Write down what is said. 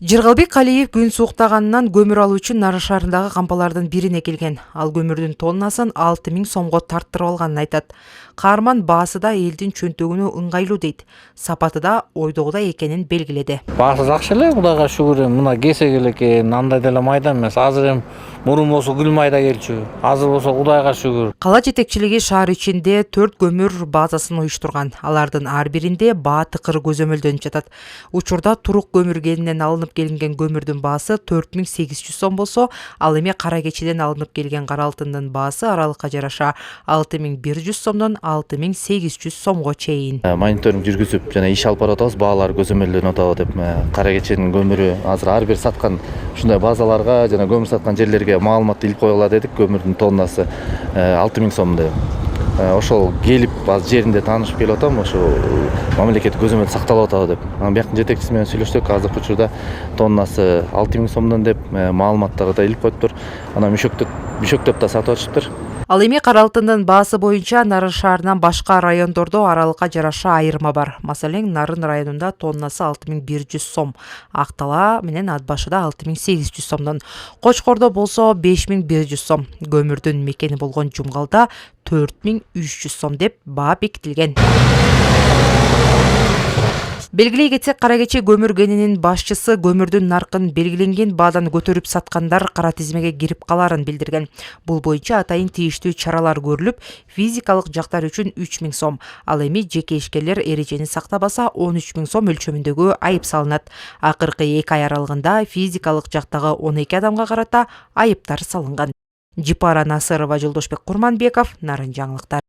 Жыргалбек Қалиев күн суықтағанынан көмір алу үшін Нарын шаарындағы кампалардын бирине келген. Ал көмүрдүн тоннасын 6000 сомго тарттырып алганын айтат. Каарман баасы да элдин чөнтөгүнө ыңгайлуу дейт. Сапаты да ойдогудай экенин белгиледи. Баасы жакшы эле, Кудайга шүгүр. Мына кесек эле экен, андай деле майда эмес. Азыр эми мурун болсо гүл майда келчү. Азыр болсо Кудайга шүгүр. Кала жетекчилиги шаар ичинде 4 көмүр базасын уюштурган. Алардын ар биринде баа тыкыр көзөмөлдөнүп жатат. Учурда турук көмүр кенинен алынып келинген көмүрдүн баасы 4800 сом болсо, ал эми кара кечиден алынып келген кара алтындын баасы аралыкка жараша 6100 сомдон 6800 сомго чейин. Мониторинг жүргүзүп жана иш алып баратабыз, баалар көзөмөлдөнүп атабы деп. Кара кеченин көмүрү азыр ар бир саткан ушундай базаларга жана көмүр саткан жерлерге маалыматты илип койгула дедик. Көмүрдүн тоннасы 6000 сом деп. Ошол келип аз жеринде таанышып келип атам, ошо мамлекет көзөмөл сакталып атабы деп. Бияктын жетекчиси менен сүйлөштүк. Азыркы учурда тоннасы 6000 сомдон деп маалыматтарды да илип коюптур. Анан мүшөктөп да сатып атышыптыр. Ал эми кара алтындын баасы боюнча Нарын шаарынан башка райондордо аралыкка жараша айырма бар. Маселен, Нарын районунда тоннасы 6100 сом, Актала менен Ат башыда 6800 сомдон, Кочкордо болсо 5100 сом, көмүрдүн мекени болгон Жумгалда 4300 сом деп баа бекитилген. Белгилей кетсек, кара кече көмүр кенинин башчысы көмүрдүн наркын белгиленген баадан көтөрүп саткандар кара тизмеге кирип каларын билдирген. Бул боюнча атайын тийиштүү чаралар көрүлүп, физикалык жактар үчүн 3000 сом, ал эми жеке ишкерлер эрежени сактабаса 13000 сом өлчөмүндөгү айып салынат. Акыркы 2 ай аралыгында физикалык жактагы 12 адамга карата айыптар салынган. Жипара Насырова, Жолдошбек Курманбеков, Нарын жаңылыктар.